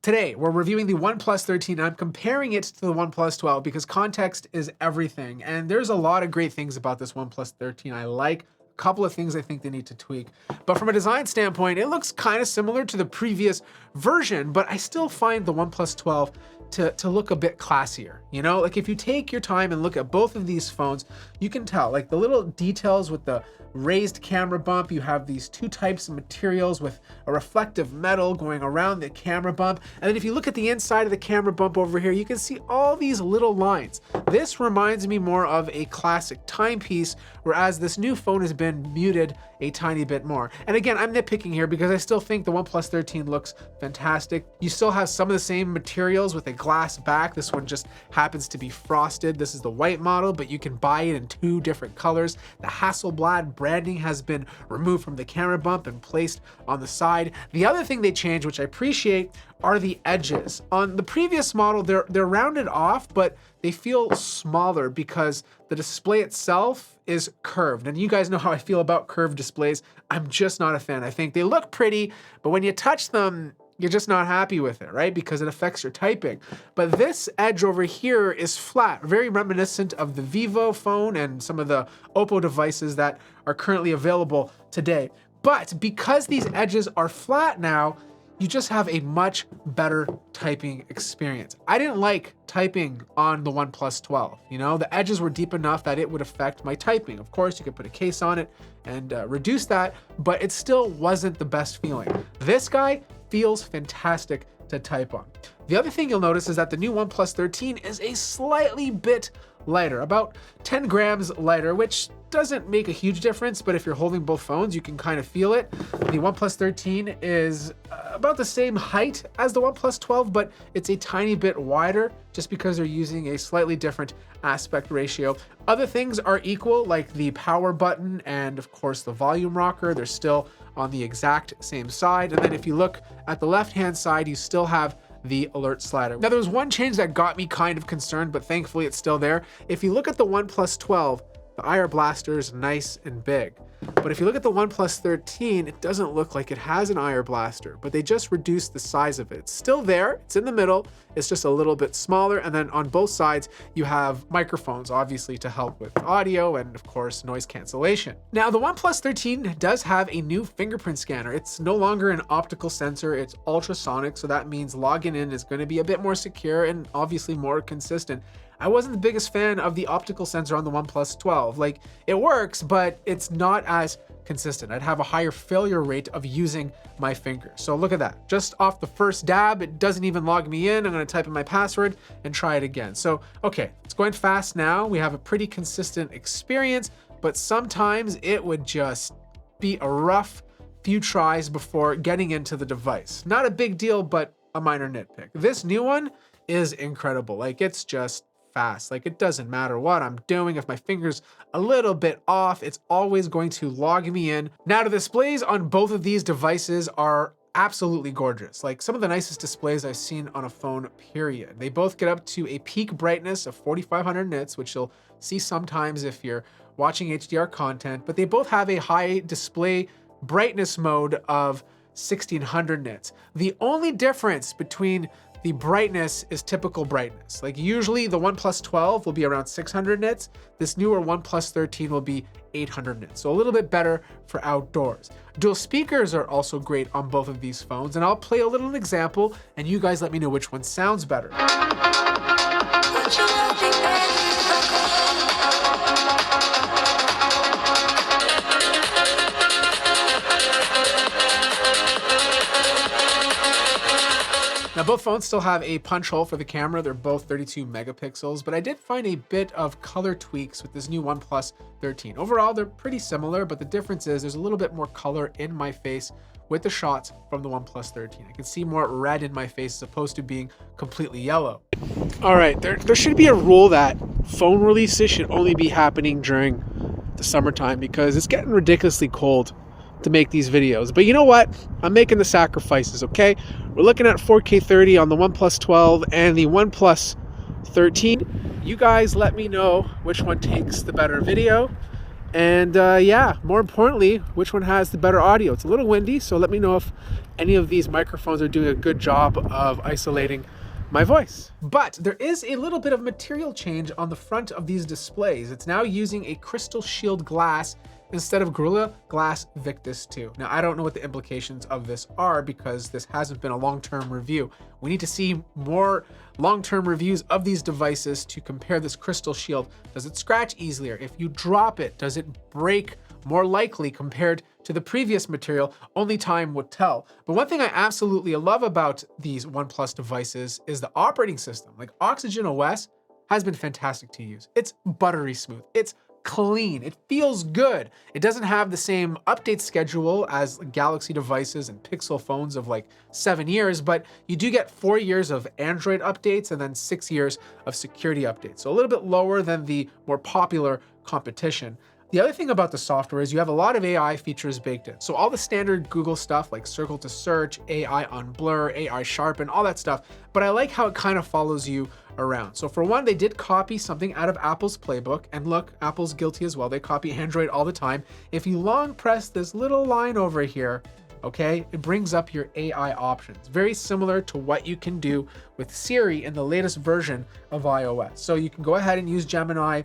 Today, we're reviewing the OnePlus 13. I'm comparing it to the OnePlus 12 because context is everything. And there's a lot of great things about this OnePlus 13 I like. A couple of things I think they need to tweak. But from a design standpoint, it looks kind of similar to the previous version, but I still find the OnePlus 12 to look a bit classier. You know, like if you take your time and look at both of these phones, you can tell like the little details with the raised camera bump. You have these two types of materials with a reflective metal going around the camera bump. And then if you look at the inside of the camera bump over here, you can see all these little lines. This reminds me more of a classic timepiece, whereas this new phone has been muted a tiny bit more. And again, I'm nitpicking here because I still think the OnePlus 13 looks fantastic. You still have some of the same materials with a glass back. This one just happens to be frosted. This is the white model, but you can buy it in two different colors. The Hasselblad branding has been removed from the camera bump and placed on the side. The other thing they changed, which I appreciate, are the edges. On the previous model, they're rounded off, but they feel smaller because the display itself is curved. And you guys know how I feel about curved displays. I'm just not a fan. I think they look pretty, but when you touch them, you're just not happy with it, right? Because it affects your typing. But this edge over here is flat, very reminiscent of the Vivo phone and some of the Oppo devices that are currently available today. But because these edges are flat now, you just have a much better typing experience. I didn't like typing on the OnePlus 12. You know, the edges were deep enough that it would affect my typing. Of course, you could put a case on it and reduce that, but it still wasn't the best feeling. This guy feels fantastic to type on. The other thing you'll notice is that the new OnePlus 13 is a slightly bit lighter, about 10 grams lighter, which doesn't make a huge difference, but if you're holding both phones, you can kind of feel it. The OnePlus 13 is about the same height as the OnePlus 12, but it's a tiny bit wider just because they're using a slightly different aspect ratio. Other things are equal, like the power button and of course the volume rocker. They're still on the exact same side. And then if you look at the left-hand side, you still have the alert slider. Now, there was one change that got me kind of concerned, but thankfully it's still there. If you look at the OnePlus 12, the IR blaster is nice and big. But if you look at the OnePlus 13, it doesn't look like it has an IR blaster, but they just reduced the size of it. It's still there, it's in the middle, it's just a little bit smaller, and then on both sides, you have microphones, obviously, to help with audio and, of course, noise cancellation. Now, the OnePlus 13 does have a new fingerprint scanner. It's no longer an optical sensor, it's ultrasonic, so that means logging in is going to be a bit more secure and obviously more consistent. I wasn't the biggest fan of the optical sensor on the OnePlus 12. Like, it works, but it's not as consistent. I'd have a higher failure rate of using my finger. So look at that. Just off the first dab, it doesn't even log me in. I'm gonna type in my password and try it again. So, okay, it's going fast now. We have a pretty consistent experience, but sometimes it would just be a rough few tries before getting into the device. Not a big deal, but a minor nitpick. This new one is incredible. Like, it's just fast. Like, it doesn't matter what I'm doing. If my finger's a little bit off, it's always going to log me in. Now, the displays on both of these devices are absolutely gorgeous. Like, some of the nicest displays I've seen on a phone, period. They both get up to a peak brightness of 4,500 nits, which you'll see sometimes if you're watching HDR content, but they both have a high display brightness mode of 1,600 nits. The only difference between the brightness is typical brightness. Like, usually the OnePlus 12 will be around 600 nits. This newer OnePlus 13 will be 800 nits. So a little bit better for outdoors. Dual speakers are also great on both of these phones, and I'll play a little example and you guys let me know which one sounds better. Now, both phones still have a punch hole for the camera. They're both 32 megapixels, but I did find a bit of color tweaks with this new OnePlus 13. Overall, they're pretty similar, but the difference is there's a little bit more color in my face with the shots from the OnePlus 13. I can see more red in my face as opposed to being completely yellow. All right, there should be a rule that phone releases should only be happening during the summertime because it's getting ridiculously cold to make these videos. But you know what? I'm making the sacrifices, okay? We're looking at 4K 30 on the OnePlus 12 and the OnePlus 13. You guys let me know which one takes the better video. And yeah, more importantly, which one has the better audio? It's a little windy, so let me know if any of these microphones are doing a good job of isolating my voice. But there is a little bit of material change on the front of these displays. It's now using a crystal shield glass instead of Gorilla Glass Victus 2. Now, I don't know what the implications of this are because this hasn't been a long-term review. We need to see more long-term reviews of these devices to compare this crystal shield. Does it scratch easier? If you drop it, does it break more likely compared to the previous material? Only time would tell. But one thing I absolutely love about these OnePlus devices is the operating system. Like Oxygen OS has been fantastic to use. It's buttery smooth. It's clean. It feels good. It doesn't have the same update schedule as Galaxy devices and Pixel phones of like 7 years, but you do get 4 years of Android updates and then 6 years of security updates. So a little bit lower than the more popular competition. The other thing about the software is you have a lot of AI features baked in. So all the standard Google stuff like circle to search, AI on blur, AI sharpen, all that stuff. But I like how it kind of follows you around. So for one, they did copy something out of Apple's playbook. And look, Apple's guilty as well. They copy Android all the time. If you long press this little line over here, okay, it brings up your AI options. Very similar to what you can do with Siri in the latest version of iOS. So you can go ahead and use Gemini.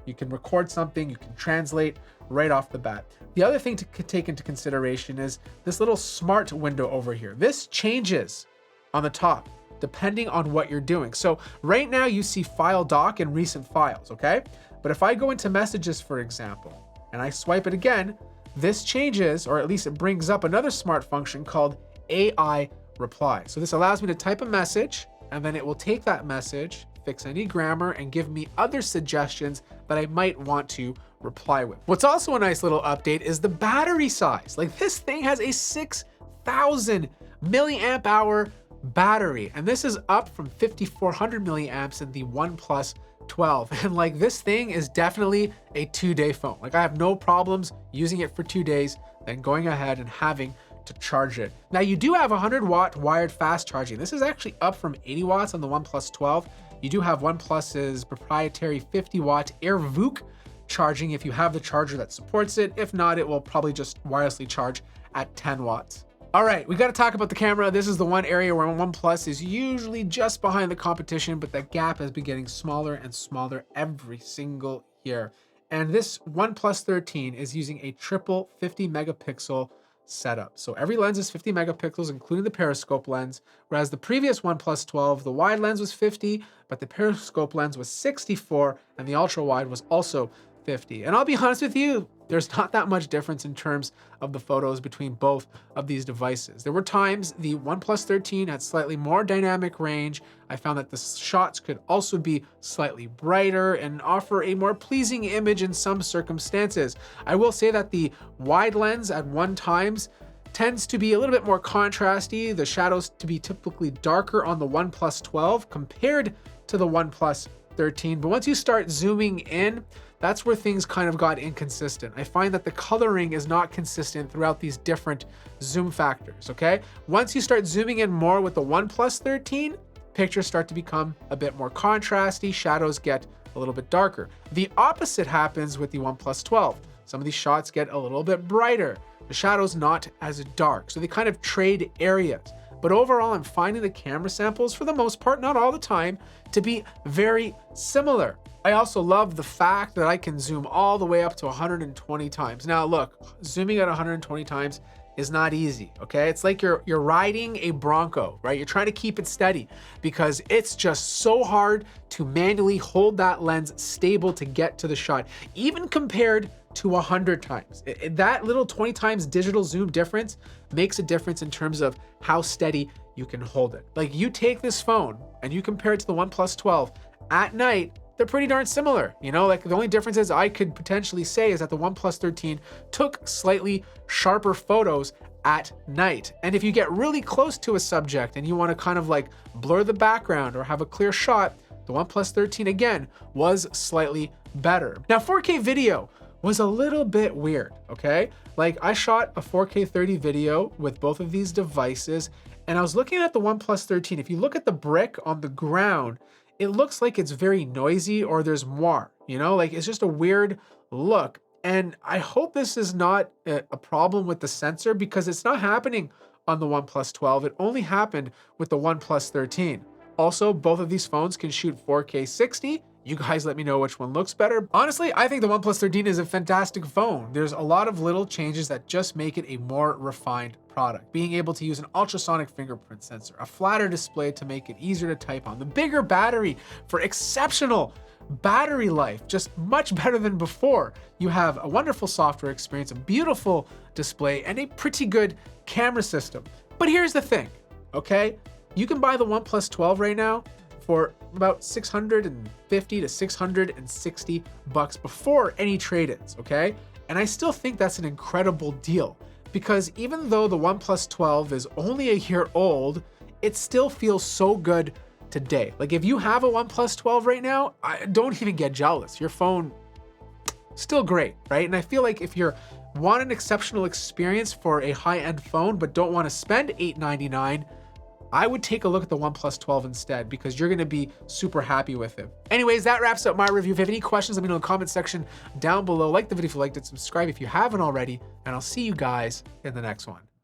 You can record something, you can translate right off the bat. The other thing to take into consideration is this little smart window over here. This changes on the top depending on what you're doing. So right now you see file dock and recent files, okay? But if I go into messages, for example, and I swipe it again, this changes, or at least it brings up another smart function called AI reply. So this allows me to type a message and then it will take that message, fix any grammar, and give me other suggestions that I might want to reply with. What's also a nice little update is the battery size. Like this thing has a 6,000 milliamp hour battery, and this is up from 5,400 milliamps in the OnePlus 12. And like this thing is definitely a 2-day phone. Like I have no problems using it for 2 days, then going ahead and having to charge it. Now you do have 100-watt wired fast charging. This is actually up from 80 watts on the OnePlus 12. You do have OnePlus's proprietary 50-watt AirVook charging if you have the charger that supports it. If not, it will probably just wirelessly charge at 10 watts. All right, we got to talk about the camera. This is the one area where OnePlus is usually just behind the competition, but that gap has been getting smaller and smaller every single year. And this OnePlus 13 is using a triple 50 megapixel setup. So every lens is 50 megapixels, including the periscope lens, whereas the previous OnePlus 12, the wide lens was 50, but the periscope lens was 64, and the ultra wide was also 50. And I'll be honest with you, there's not that much difference in terms of the photos between both of these devices. There were times the OnePlus 13 had slightly more dynamic range. I found that the shots could also be slightly brighter and offer a more pleasing image in some circumstances. I will say that the wide lens at one times tends to be a little bit more contrasty, the shadows to be typically darker on the OnePlus 12 compared to the OnePlus 13. But once you start zooming in, that's where things kind of got inconsistent. I find that the coloring is not consistent throughout these different zoom factors, okay? Once you start zooming in more with the OnePlus 13, pictures start to become a bit more contrasty, shadows get a little bit darker. The opposite happens with the OnePlus 12. Some of these shots get a little bit brighter, the shadows not as dark, so they kind of trade areas. But overall, I'm finding the camera samples, for the most part, not all the time, to be very similar. I also love the fact that I can zoom all the way up to 120 times. Now look, zooming at 120 times is not easy, okay? It's like you're riding a Bronco, right? You're trying to keep it steady because it's just so hard to manually hold that lens stable to get to the shot, even compared to 100 times. That little 20 times digital zoom difference makes a difference in terms of how steady you can hold it. Like you take this phone and you compare it to the OnePlus 12 at night, they're pretty darn similar. You know, like the only difference is I could potentially say is that the OnePlus 13 took slightly sharper photos at night. And if you get really close to a subject and you want to kind of like blur the background or have a clear shot, the OnePlus 13 again was slightly better. Now 4K video was a little bit weird, okay? Like I shot a 4K 30 video with both of these devices and I was looking at the OnePlus 13. If you look at the brick on the ground, it looks like it's very noisy or there's more, you know, like it's just a weird look. And I hope this is not a problem with the sensor because it's not happening on the OnePlus 12. It only happened with the OnePlus 13. Also, both of these phones can shoot 4K 60. You guys let me know which one looks better. Honestly, I think the OnePlus 13 is a fantastic phone. There's a lot of little changes that just make it a more refined product. Being able to use an ultrasonic fingerprint sensor, a flatter display to make it easier to type on, the bigger battery for exceptional battery life, just much better than before. You have a wonderful software experience, a beautiful display, and a pretty good camera system. But here's the thing, okay? You can buy the OnePlus 12 right now for about 650 to 660 bucks before any trade-ins, okay? And I still think that's an incredible deal because even though the OnePlus 12 is only a year old, it still feels so good today. Like if you have a OnePlus 12 right now, I don't even get jealous. Your phone, still great, right? And I feel like if you want an exceptional experience for a high-end phone but don't want to spend $899, I would take a look at the OnePlus 12 instead because you're gonna be super happy with it. Anyways, that wraps up my review. If you have any questions, let me know in the comment section down below. Like the video if you liked it, subscribe if you haven't already, and I'll see you guys in the next one.